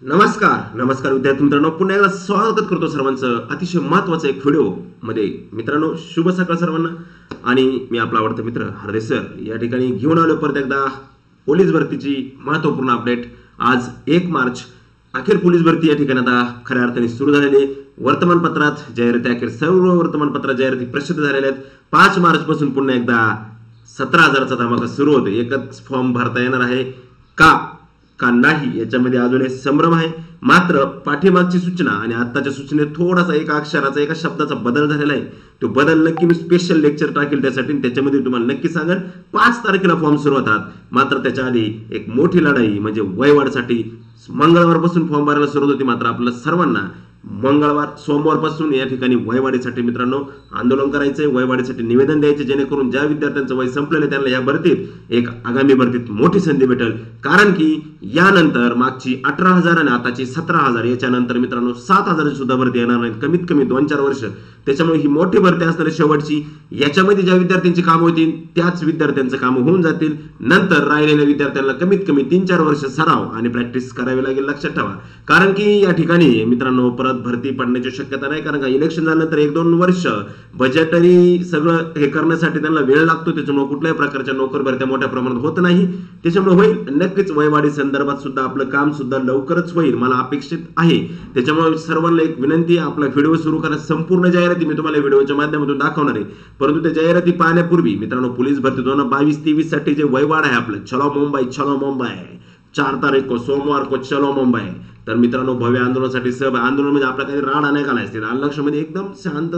नमस्कार विद्यार्थी मित्रांनो, पुन्हा एकदा स्वागत करतो सर्वांचं अतिशय महत्त्वाचं एक व्हिडिओ मध्ये. मित्रांनो, शुभ सकाळ सर्वांना. आणि मी आपला आवडता मित्र हरदे सर या ठिकाणी घेऊन आलो परत एकदा पोलीस भरतीची महत्त्वपूर्ण अपडेट. आज 1 मार्च अखेर पोलीस भरती या ठिकाणी आता खऱ्या अर्थाने सुरू झालेली. वर्तमानपत्रात जाहिराती, अखेर सर्व वर्तमानपत्रात जाहिराती प्रसिद्ध झालेल्या आहेत. 5 मार्च पासून पुन्हा एकदा 17,000चा धमाका सुरू होतो. एकच फॉर्म भरता येणार आहे का नाही याच्यामध्ये अजून एक संभ्रम आहे. मात्र पाठीमागची सूचना आणि आत्ताच्या सूचनेत थोडासा एका अक्षराचा, एका शब्दाचा बदल झालेला आहे. तो बदल नक्की मी स्पेशल लेक्चर टाकेल त्यासाठी, त्याच्यामध्ये तुम्हाला नक्की सांगेन. 5 तारखेला फॉर्म सुरू होतात. मात्र त्याच्या आधी एक मोठी लढाई म्हणजे वयवाढीसाठी मंगळवारपासून फॉर्म भरायला सुरुवात होती. मात्र आपल्या सर्वांना सोमवारपासून या ठिकाणी वयवाढीसाठी मित्रांनो आंदोलन करायचंय, वयवाढीसाठी निवेदन द्यायचे, जेणेकरून ज्या विद्यार्थ्यांचं वय संपलेलं आहे त्यांना या भरतीत एक आगामी भरतीत मोठी संधी भेटेल. कारण की यानंतर मागची 18,000 आणि आताची 17,000 याच्यानंतर मित्रांनो 7,000ची सुद्धा भरती येणार नाहीत, कमीत कमी 2-4 वर्ष. त्याच्यामुळे ही मोठी भरती असणारी शेवटची. याच्यामध्ये ज्या विद्यार्थ्यांची कामं होतील त्याच विद्यार्थ्यांचं कामं होऊन जातील. नंतर राहिलेल्या विद्यार्थ्यांना कमीत कमी 3-4 वर्ष सराव आणि प्रॅक्टिस करावी लागेल, लक्षात ठेवा. कारण की या ठिकाणी मित्रांनो परत भरती पडण्याची शक्यता नाही. कारण का इलेक्शन झाल्यानंतर 1-2 वर्ष बजेटरी सगळं हे करण्यासाठी त्यांना वेळ लागतो. त्याच्यामुळे कुठल्याही प्रकारच्या नोकर भरत्या मोठ्या प्रमाणात होत नाही. त्याच्यामुळे होईल नक्कीच वयवाढी संदर्भात सुद्धा आपलं काम सुद्धा लवकरच होईल, मला अपेक्षित आहे. त्याच्यामुळे सर्वांना एक विनंती आहे, आपला व्हिडिओ सुरू करा. संपूर्ण जाहिराती मी तुम्हाला व्हिडिओच्या माध्यमातून दाखवणार आहे. परंतु त्या जाहिराती पाहण्यापूर्वी मित्रांनो पोलीस भरती 2022-23 साठी जे वयवाढ आहे आपलं, चलो मुंबई 4 तारीख को सोमवार को चलो मुंबई. तर मित्रांनो भव्य आंदोलनासाठी आंदोलन म्हणजे आपल्या काही राडा नाही घालायचे. लक्षामध्ये एकदम शांत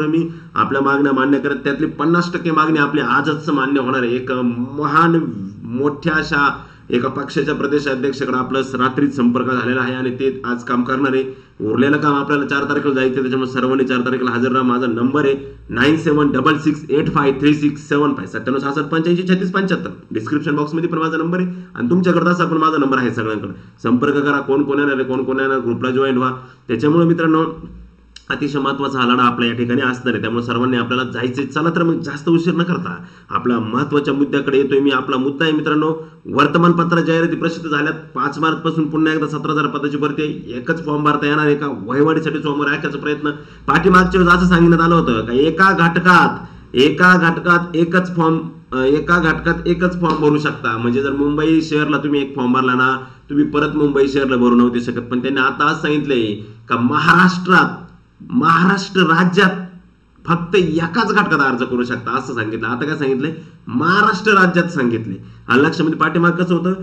मी आपल्या मागण्या मान्य करत त्यातली 50% मागणी आपली आजच मान्य होणार आहे. एक महान मोठ्या अशा एका पक्षाच्या प्रदेशाध्यक्षाकडे आपलं रात्रीच संपर्क झालेला आहे आणि ते आज काम करणार आहे. उरलेलं काम आपल्याला 4 तारखेला जायचं, त्याच्यामुळे सर्वांनी 4 तारखेला हजर राहा. माझा नंबर आहे 9766853675 9766853675. डिस्क्रिप्शन बॉक्समध्ये पण माझा नंबर आहे आणि तुमच्याकडे असा पण माझा नंबर आहे. सगळ्यांकडे संपर्क करा. कोण येणार आहे, कोण येणार, ग्रुपला जॉईन व्हा. त्याच्यामुळे मित्रांनो अतिशय महत्वाचा हा लढा आपल्या या ठिकाणी असणार आहे. त्यामुळे सर्वांनी आपल्याला जायचंय. चला तर मग जास्त उशीर न करता आपल्या महत्वाच्या मुद्द्याकडे येतोय मी. आपला मुद्दा आहे मित्रांनो, वर्तमानपत्रात जाहिराती प्रसिद्ध झाल्यात. 5 मार्च पासून पुन्हा एकदा 17,000 पदाची भरती आहे. एकच फॉर्म भरता येणार आहे का वयवाढीसाठी समोर ऐकायचा प्रयत्न. पाठीमागच्या वेळेस असं सांगण्यात आलं होतं का एका घटकात एकच फॉर्म भरू शकता. म्हणजे जर मुंबई शहरला तुम्ही एक फॉर्म भरला ना, तुम्ही परत मुंबई शहरला भरू नव्हते शकत. पण त्यांनी आता असं सांगितलंय का महाराष्ट्र राज्यात फक्त एकाच घटकात अर्ज करू शकता असं सांगितलं. आता काय सांगितलंय, महाराष्ट्र राज्यात सांगितले. लक्षामध्ये पाठीमाग कसं होतं,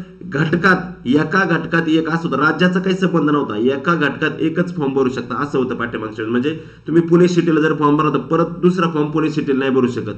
एका घटकात एक असं होतं, राज्याचा काही संबंध नव्हता. एका घटकात एकच फॉर्म भरू शकता असं होतं पाठीमागच्या. म्हणजे तुम्ही पुणे सिटीला जर फॉर्म भरला तर परत दुसरा फॉर्म पुणे सिटीला नाही भरू शकत.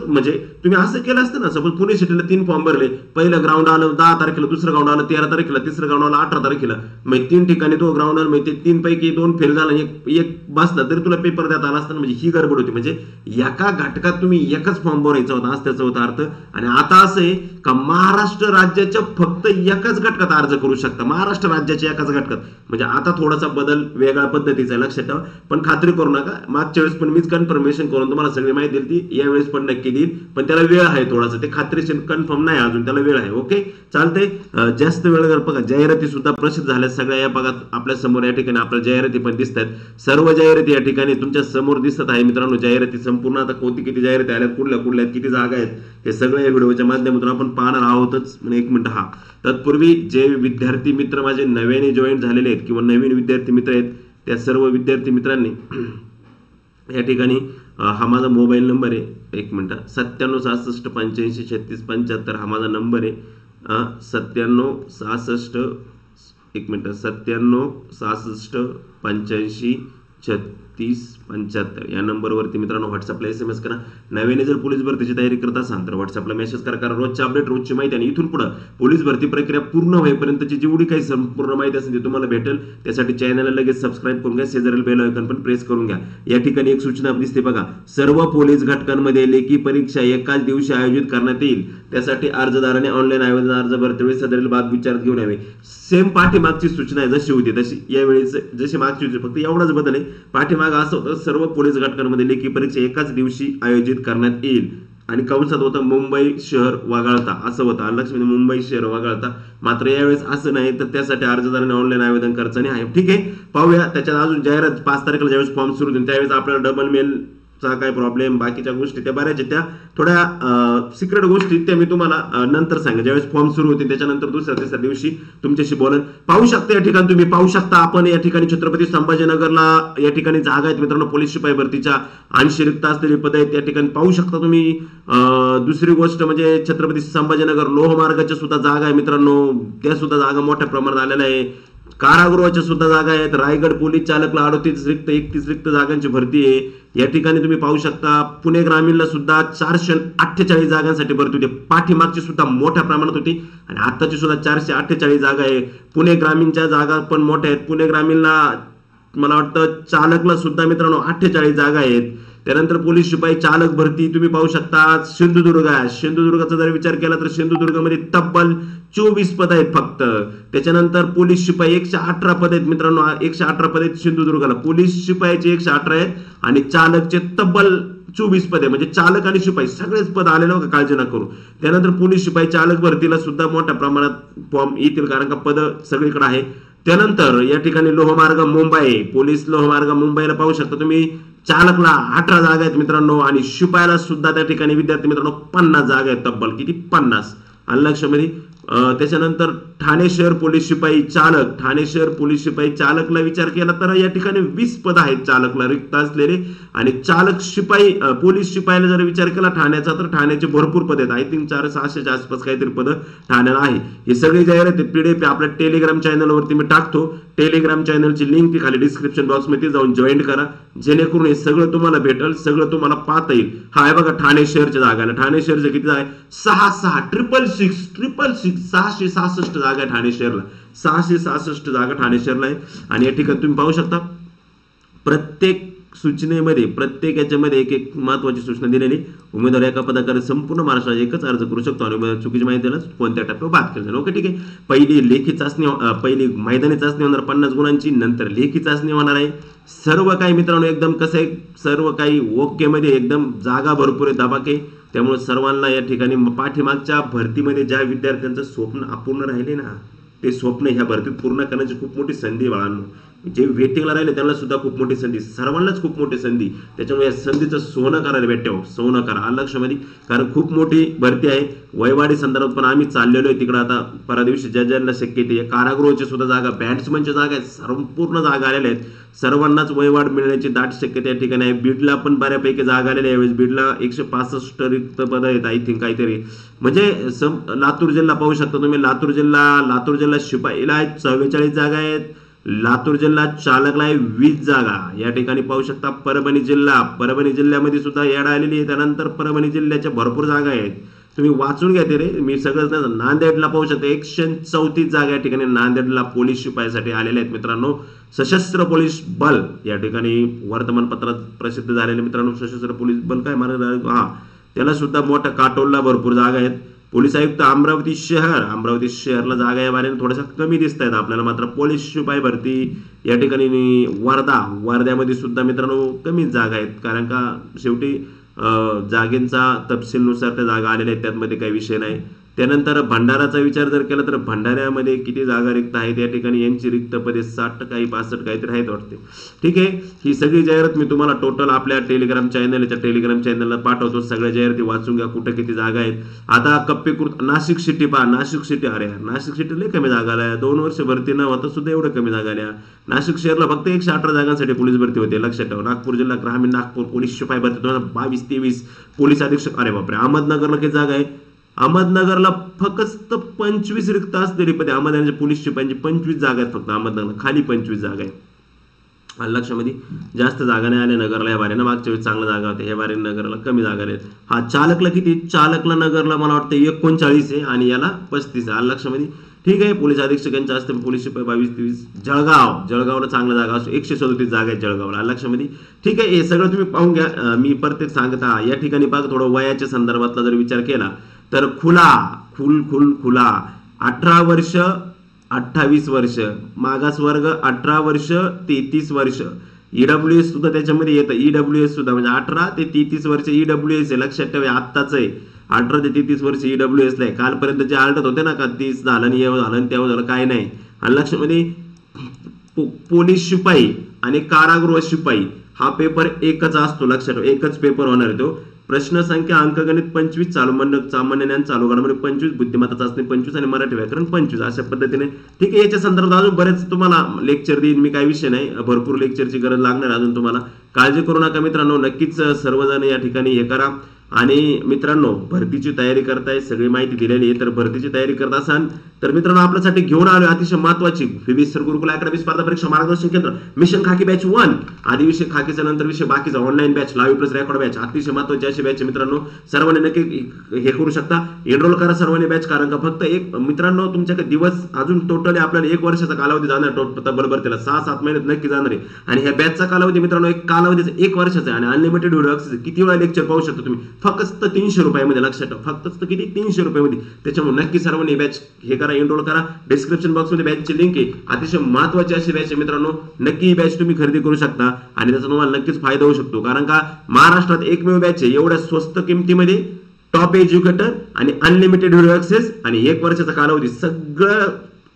म्हणजे तुम्ही असं केलं असतं ना, सपोज पुणे सिटीला 3 फॉर्म भरले, पहिलं ग्राउंड आलं 10 तारखेला, दुसरं ग्राउंड आलं 13 तारखेला, तिसरं ग्राउंड आलं 18 तारखेला. मग 3 ठिकाणी तो ग्राउंड आलं, ते 3 पैकी 2 फेल झाला, एक बसला तरी तुला पेपर देता आला असता. म्हणजे ही गडबड होती. म्हणजे एका घटकात तुम्ही एकच फॉर्म भरायचा होता असं त्याचा होता अर्थ. आणि आता असं आहे का महाराष्ट्र राज्याच्या फक्त एकाच घटकात अर्ज करू शकता. महाराष्ट्र राज्याच्या एकाच घटकात. म्हणजे आता थोडासा बदल वेगळ्या पद्धतीचा लक्षात ठेवा. पण खात्री करू नका, मागच्या वेळेस पण मीच कन्फर्मेशन करून तुम्हाला सगळी माहिती दिली, यावेळेस पण नक्की देईल. पण त्याला वेळ आहे थोडासा, ते खात्रीशीर कन्फर्म नाही अजून, त्याला वेळ आहे. ओके चालते. जास्त वेळ बघा, जाहिराती सुद्धा प्रसिद्ध झाल्या सगळ्या. या भागात आपल्या समोर या ठिकाणी आपल्या जाहिराती पण दिसत आहेत. सर्व जाहिराती या ठिकाणी तुमच्या समोर दिसत आहे मित्रांनो. जाहिराती संपूर्ण आता किती जाहिराती आल्या, कुठल्या किती जागा आहेत, हे सगळं या व्हिडिओच्या माध्यमातून आपण पाहणार आहोतच. 1 मिनिट. तत्पूर्वी जे विद्यार्थी मित्र माझे नव्याने जॉईन झालेले आहेत किंवा नवीन विद्यार्थी मित्र आहेत, त्या सर्व विद्यार्थी मित्रांनी या ठिकाणी हा माझा मोबाईल नंबर आहे. 1 मिनिट. 9766853675 हा माझा नंबर आहे. 9766853675 या नंबरवरती मित्रांनो व्हॉट्सअपला SMS करा. नव्याने जर पोलीस भरतीची तयारी करत असाल तर व्हॉट्सअपला मेसेज करा. कारण रोजचे अपडेट, रोजची माहिती आणि इथून पुढे पोलीस भरती प्रक्रिया पूर्ण होईपर्यंतची जेवढी काही संपूर्ण माहिती असेल ती तुम्हाला भेटेल. त्यासाठी चॅनलला लगेच सबस्क्राईब करून घ्या, शेजारील बेल आयकॉन पण प्रेस करून घ्या. या ठिकाणी एक सूचना दिसते बघा, सर्व पोलीस घटकांमध्ये लेखी परीक्षा एकाच दिवशी आयोजित करण्यात येईल. त्यासाठी अर्जदाराने ऑनलाईन आवेदन अर्ज भरतेवेळी सदरील बाब विचारात घेऊन यावे. सेम पाठीमागची सूचना आहे जशी होती तशी यावेळी जशी मागची होती, फक्त एवढाच बदल आहे. पाठीमाग असं होतं, सर्व पोलीस घटकांमध्ये लेखी परीक्षा एकाच दिवशी आयोजित करण्यात येईल. आणि कंसात होतं मुंबई शहर वगळता असं होतं. आलं लक्षात, मुंबई शहर वगळता. मात्र यावेळेस असं नाही, तर त्यासाठी अर्जदाराने ऑनलाईन आवेदन करायचं नाही आहे. ठीक आहे, पाहूया त्याच्यात अजून जाहिरात 5 तारखेला ज्यावेळेस फॉर्म सुरू होतील त्यावेळेस आपल्याला डबल मेल चा काय प्रॉब्लेम, बाकीच्या गोष्टी त्या बऱ्याच त्या थोड्या सिक्रेट गोष्टी त्या मी तुम्हाला नंतर सांगेन ज्यावेळेस फॉर्म सुरू होतील. त्याच्यानंतर दुसऱ्या तिसऱ्या दिवशी तुमच्याशी बोलेन. पाहू शकता या ठिकाणी तुम्ही पाहू शकता आपण या ठिकाणी छत्रपती संभाजीनगरला या ठिकाणी जागा आहेत मित्रांनो. पोलीस शिपाई भरतीच्या 80 रिक्त असलेली पद आहेत या ठिकाणी पाहू शकता तुम्ही. दुसरी गोष्ट म्हणजे छत्रपती संभाजीनगर लोहमार्गाच्या सुद्धा जागा आहे मित्रांनो, त्या सुद्धा जागा मोठ्या प्रमाणात आलेल्या आहे. कारागृहाच्या सुद्धा जागा आहेत. रायगड पोलीस चालकला 38 रिक्त 31 रिक्त जागांची भरती आहे या ठिकाणी तुम्ही पाहू शकता. पुणे ग्रामीणला सुद्धा 448 जागांसाठी भरती होती. पाठीमागची सुद्धा मोठ्या प्रमाणात होती आणि आताची सुद्धा 448 जागा आहे. पुणे ग्रामीणच्या जागा पण मोठ्या आहेत. पुणे ग्रामीणला मला वाटतं चालकला सुद्धा मित्रांनो 48 जागा आहेत. त्यानंतर पोलीस शिपाई चालक भरती तुम्ही पाहू शकता. सिंधुदुर्ग आहे, सिंधुदुर्गाचा जर विचार केला तर सिंधुदुर्गमध्ये तब्बल 24 पद आहेत फक्त. त्याच्यानंतर पोलीस शिपाई 118 पद आहेत मित्रांनो, 118 पद आहेत सिंधुदुर्गाला. पोलीस शिपाईचे 118 आहेत आणि चालकचे तब्बल 24 पद आहे. म्हणजे चालक आणि शिपाई सगळेच पद आलेले बघा, काळजी न करू. त्यानंतर पोलीस शिपाई चालक भरतीला सुद्धा मोठ्या प्रमाणात फॉर्म येतील कारण का पद सगळीकडे आहे. त्यानंतर या ठिकाणी लोहमार्ग मुंबई, पोलीस लोहमार्ग मुंबईला पाहू शकता तुम्ही चालकला 18 जागा आहेत मित्रांनो आणि शिपायाला सुद्धा त्या ठिकाणी विद्यार्थी मित्रांनो 50 जागा आहेत तब्बल. किती? 50. आलं लक्षामध्ये. त्याच्यानंतर ठाणे शहर पोलीस शिपाई चालक, ठाणे शहर पोलीस शिपाई चालकला विचार केला तर या ठिकाणी 20 पद आहेत चालकला रिक्त असलेले. आणि चालक शिपाई पोलीस शिपाईला जर विचार केला ठाण्याचा तर ठाण्याचे भरपूर पद आहेत. आय थिंक 400-600च्या आसपास काहीतरी पद ठाण्याला आहे. हे सगळी जाहिरात पीडीएफ आपल्या टेलिग्राम चॅनलवरती मी टाकतो. टेलिग्राम चॅनलची लिंक ती खाली डिस्क्रिप्शन बॉक्समध्ये जाऊन जॉईन करा जेणेकरून हे सगळं तुम्हाला भेटेल, सगळं तुम्हाला पाहता येईल. हा आहे बघा ठाणे शहरच्या जागा. ठाणे शहरचे किती आहे? 666 666 जागा आहे ठाणे शहरला. 666 जागा ठाणे शहरला आहे. आणि या ठिकाणी तुम्ही पाहू शकता प्रत्येक सूचनेमध्ये प्रत्येक याच्यामध्ये एक एक महत्वाची सूचना दिलेली. उमेदवार एका पदाकडे संपूर्ण महाराष्ट्रात एकच अर्ज करू शकतो आणि उमेदवार चुकीची माहिती दिल्यास कोणत्या टप्प्यावर बाद केलं. ओके, ठीक आहे. पहिली लेखी चाचणी, पहिली मैदानी चाचणी होणार 50 गुणांची, नंतर लेखी चाचणी होणार आहे. सर्व काही मित्रांनो एकदम कसं आहे, सर्व काही ओके मध्ये एकदम जागा भरपूर आहे दबाके. त्यामुळे सर्वांना या ठिकाणी पाठीमागच्या भरतीमध्ये ज्या विद्यार्थ्यांचं स्वप्न अपूर्ण राहिले ना ते स्वप्न ह्या भरतीत पूर्ण करण्याची खूप मोठी संधी बाळांनो. जे वेटिंगला राहिले त्यांना सुद्धा खूप मोठी संधी, सर्वांनाच खूप मोठी संधी. त्याच्यामुळे या संधीचं सोनं करायला भेटते, सोनं करा. आलं लक्षामध्ये. कारण खूप मोठी भरती आहे. वयवाडी संदर्भात पण आम्ही चाललेलो आहे तिकडे. आता परवा दिवशी ज्यांना शक्य आहे कारागृहाची सुद्धा जागा, बॅट्समनच्या जागा आहेत, संपूर्ण जागा आलेल्या आहेत. सर्वांनाच वयवाढ मिळण्याची दाट शक्यता या ठिकाणी आहे. बीडला पण बऱ्यापैकी जागा आलेल्या आहे. बीडला 165 रिक्त पद आहेत आय थिंक काहीतरी. म्हणजे लातूर जिल्हा पाहू शकता तुम्ही. लातूर जिल्हा शिपाईला आहेत 44 जागा आहेत. लातूर जिल्हा चालकला आहे 20 जागा या ठिकाणी पाहू शकता. परभणी जिल्ह्यामध्ये सुद्धा येडा आलेली आहे. त्यानंतर परभणी जिल्ह्याच्या भरपूर जागा आहेत, तुम्ही वाचून घ्या ते रे, मी सगळं. नांदेडला पाहू शकता 134 जागा या ठिकाणी नांदेडला पोलीस शिपाईसाठी आलेल्या आहेत मित्रांनो. सशस्त्र पोलीस बल या ठिकाणी वर्तमानपत्रात प्रसिद्ध झालेले मित्रांनो. सशस्त्र पोलीस बल काय मला त्याला सुद्धा मोठ्या काटोलला भरपूर जागा आहेत. पोलीस आयुक्त अमरावती शहरला जागा या बारेने थोड्याशा कमी दिसत आहेत आपल्याला. मात्र पोलीस शिपाई भरती या ठिकाणी वर्ध्यामध्ये सुद्धा मित्रांनो कमी जागा आहेत कारण का शेवटी जागेंचा तपशीलनुसार त्या जागा आलेल्या आहेत, त्यामध्ये काही विषय नाही. त्यानंतर भंडाराचा विचार जर केला तर भंडाऱ्यामध्ये किती जागा रिक्त आहेत या ठिकाणी यांची रिक्त पदे 60 काही 65 काहीतरी आहेत वाटते. ठीक आहे, ही सगळी जाहिरात मी तुम्हाला टोटल आपल्या टेलिग्राम चॅनलला पाठवतो. सगळ्या जाहिराती वाचून घ्या कुठे किती जागा आहेत. आता कप्पेकृत नाशिक सिटी पहा. नाशिक सिटी अरे यार नाशिक सिटी लय कमी जागा आल्या. 2 वर्ष भरती न होता सुद्धा एवढं कमी जागा आल्या. नाशिक शहरला फक्त 118 जागांसाठी पोलीस भरती होते, लक्षात ठेवा. नागपूर जिल्हा ग्रामीण नागपूर पोलीस शिपाई भरती 2022-23 पोलीस अधीक्षक. अरे बापरे. अहमदनगरला किती जागा आहे? अहमदनगरला फक्त 25 रिक्त असलेली पदे. अहमदनगरच्या पोलीस शिपायांची 25 जागा आहेत फक्त अहमदनगरला, खाली 25 जागा आहेत. लक्षामध्ये जास्त जागा नाही आल्या नगरला या बारीनं. मागच्या वेळेस चांगल्या जागा होत्या, ह्या बारीनं नगरला कमी जागा आहेत. हा चालकला किती? चालकला नगरला मला वाटतं 39 आहे आणि याला 35 आहे. लक्षामध्ये. ठीक आहे, पोलीस अधीक्षकांच्या असते पोलीस शिपाई 22-23. जळगावला चांगल्या जागा असतो, 137 जागा आहेत जळगावला. लक्षामध्ये. ठीक आहे, हे सगळं तुम्ही पाहून घ्या. मी प्रत्येक सांगत या ठिकाणी बघा थोडं वयाच्या संदर्भातला जर विचार केला तर खुला 18 वर्ष 28 वर्ष, मागासवर्ग 18 वर्ष 33 वर्ष, ईडब्ल्यूएस सुद्धा त्याच्यामध्ये येतं. ईडब्ल्यूएस सुद्धा म्हणजे 18 ते 33 वर्ष ईडब्ल्यूएस आहे. लक्षात ठेवा आत्ताच आहे. 18 ते 33 वर्ष ईडब्ल्यूएस ला आहे. कालपर्यंत जे आलटत होते ना का 30 झालं आणि एवढं झालं आणि तेव्हा झालं काय नाही. आणि लक्षामध्ये पोलीस शिपाई आणि कारागृह शिपाई हा पेपर एकच असतो. लक्षात ठेवा एकच पेपर होणार आहे तो. प्रश्न संख्या अंकगणित 25, सामान्य ज्ञान चालू घडामोडी 25, बुद्धिमत्ता चाचणी 25 आणि मराठी व्याकरण 25 अशा पद्धतीने. ठीक आहे. याच्या संदर्भात अजून बरेच तुम्हाला लेक्चर देईन मी, काही विषय नाही. भरपूर लेक्चरची गरज लागणार अजून तुम्हाला. काळजी करू नका मित्रांनो. नक्कीच सर्वजण या ठिकाणी हे करा. आणि मित्रांनो भरतीची तयारी करताय, सगळी माहिती दिलेली आहे. तर भरतीची तयारी करत असाल तर मित्रांनो आपल्यासाठी घेऊन आलो अतिशय महत्वाची व्ही सर गुरुकुल अकॅडमी स्पर्धा परीक्षा मार्गदर्शन केंद्र मिशन खाकी बॅच 1. आधी विषय खाकीचा, नंतर विषय बाकीचा, online batch, live plus record batch, अतिशय महत्वाची अशी बॅच मित्रांनो. सर्वांनी नक्की हे करू शकता, एनरोल करा सर्वांनी बॅच. कारण का फक्त एक मित्रांनो तुमच्याकडे दिवस अजून टोटली आपल्याला 1 वर्षाचा कालावधी जाणार. तब्बल भरतीला 6-7 महिन्यात नक्की जाणार आहे. आणि ह्या बॅचचा कालावधी मित्रांनो एक कालावधीचा 1 वर्षाचा आहे. आणि अनलिमिटेड व्हिडिओ ऍक्सेस. किती वेळा लेक्चर पाहू शकता तुम्ही फक्त 300 रुपयामध्ये. लक्षात ठेवा फक्त किती 300 रुपयामध्ये. त्याच्यामुळे नक्की सर्वांनी बॅच हे करा, एनरोल करा. डिस्क्रिप्शन बॉक्स मध्ये बॅचची लिंक आहे. अतिशय महत्वाची अशी बॅच आहे मित्रांनो. नक्की ही बॅच तुम्ही खरेदी करू शकता आणि त्याचा तुम्हाला नक्कीच फायदा होऊ शकतो. कारण का महाराष्ट्रात एकमेव बॅच आहे एवढ्या स्वस्त किमतीमध्ये, टॉप एज्युकेटर आणि अनलिमिटेड व्हिडिओ ऍक्सेस आणि 1 वर्षाचा कालावधी.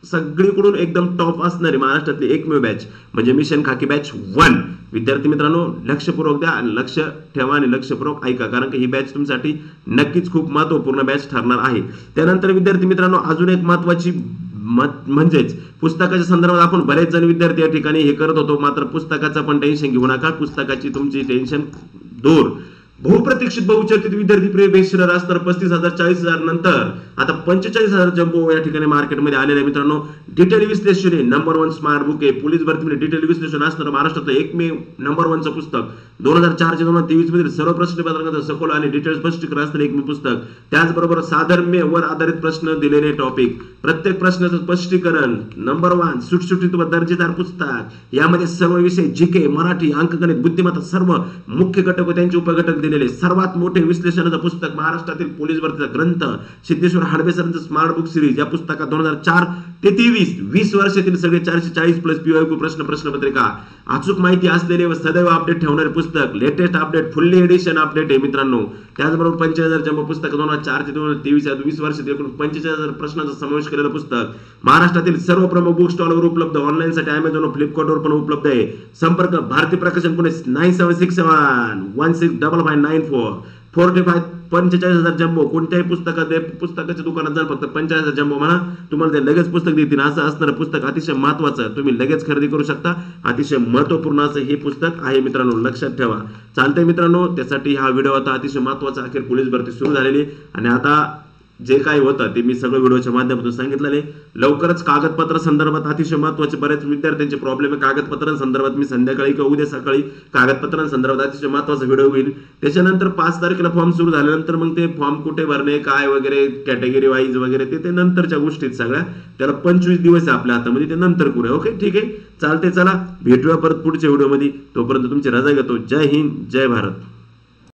सगळीकडून एकदम टॉप असणारी महाराष्ट्रातली एकमेव बॅच म्हणजे मिशन खाकी बॅच 1. विद्यार्थी मित्रांनो लक्षपूर्वक द्या आणि लक्ष ठेवा आणि लक्षपूर्वक ऐका. कारण की ही बॅच तुमच्यासाठी नक्कीच खूप महत्वपूर्ण बॅच ठरणार आहे. त्यानंतर विद्यार्थी मित्रांनो अजून एक महत्वाची म्हणजेच पुस्तकाच्या संदर्भात आपण बरेच जण विद्यार्थी या ठिकाणी हे करत होतो. मात्र पुस्तकाचं पण टेन्शन घेऊ नका. पुस्तकाची तुमची टेन्शन दूर. बहुप्रतीक्षित बहुचर्चित विद्यार्थी प्रिय असणार 35,000 40,000 नंतर आता 45,000 जम्बो या ठिकाणी मार्केटमध्ये आलेले आहे मित्रांनो. डिटेल विश्लेषण नंबर 1 स्मार्ट बुक आहे. पोलीस भरतीमध्ये डिटेल विश्लेषण असणार महाराष्ट्रातलं एकमेव नंबर 1चं पुस्तक. 2004 ते 2023 मधील सर्व प्रश्नपत्रांचा सखोल आणि डिटेल स्पष्टीकरण असणारे एकमेव पुस्तक. त्याचबरोबर साधर्म्यवर आधारित प्रश्न दिलेले टॉपिक, प्रत्येक प्रश्नाचं स्पष्टीकरण, नंबर 1 सुटसुटीत व दर्जेदार पुस्तक. यामध्ये सर्व विषय जीके, मराठी, अंकगणित, बुद्धिमत्ता सर्व मुख्य घटक व त्यांचे उपघटक दिलेले. सर्वात मोठे विश्लेषणाचं पुस्तक महाराष्ट्रातील पोलीस भरतीचा ग्रंथ सिद्धेश्वर हाडबेसरांचं स्मार्ट बुक सिरीज. या पुस्तकात 2004 ते 20 वर्षातील सगळे 440 प्लस पीओक्यू प्रश्नपत्रिका, अचूक माहिती असलेले व सदैव अपडेट ठेवणारे पुस्तक, latest update, fully edition update आहे मित्रांनो. त्याचबरोबर 45,000 जम्बो पुस्तक 2004 ते 2023 या 20 वर्षातील एकूण 45,000 प्रश्नांचा समावेश केलेलं पुस्तक महाराष्ट्रातील सर्व प्रमुख बुक स्टॉलवर उपलब्ध. ऑनलाईन साठी अमेझॉन व फ्लिपकार्टवर पण उपलब्ध आहे. संपर्क भारती प्रकाशन पुणे 9767165594 45,000 जम्बो. कोणत्याही पुस्तकाच्या दुकानात जाऊन फक्त 45,000 जम्बो म्हणा, तुम्हाला ते लगेच पुस्तक देतील. असं असणारं पुस्तक अतिशय महत्वाचं, तुम्ही लगेच खरेदी करू शकता. अतिशय महत्वपूर्ण असं हे पुस्तक आहे मित्रांनो, लक्षात ठेवा. चालतंय मित्रांनो, त्यासाठी हा व्हिडिओ आता अतिशय महत्वाचा. अखेर पोलीस भरती सुरू झालेली आणि आता जे काही होतं ते मी सगळं व्हिडिओच्या माध्यमातून सांगितलेले. लवकरच कागदपत्र संदर्भात अतिशय महत्वाचे बरेच विद्यार्थ्यांचे प्रॉब्लेम आहे. कागदपत्रांसंदर्भात मी संध्याकाळी किंवा उद्या सकाळी कागदपत्रांसंदर्भात अतिशय महत्वाचा व्हिडिओ होईल. त्याच्यानंतर 5 तारखेला फॉर्म सुरू झाल्यानंतर मग ते फॉर्म कुठे भरणे, काय वगैरे, कॅटेगरी वाईज वगैरे ते नंतरच्या गोष्टीत सगळ्या. त्याला 25 दिवस आहे आपल्या हातामध्ये, ते नंतर करूया. ओके ठीक आहे, चालते. चला भेटूया परत पुढच्या व्हिडिओमध्ये. तोपर्यंत तुमची रजा घेतो. जय हिंद, जय भारत.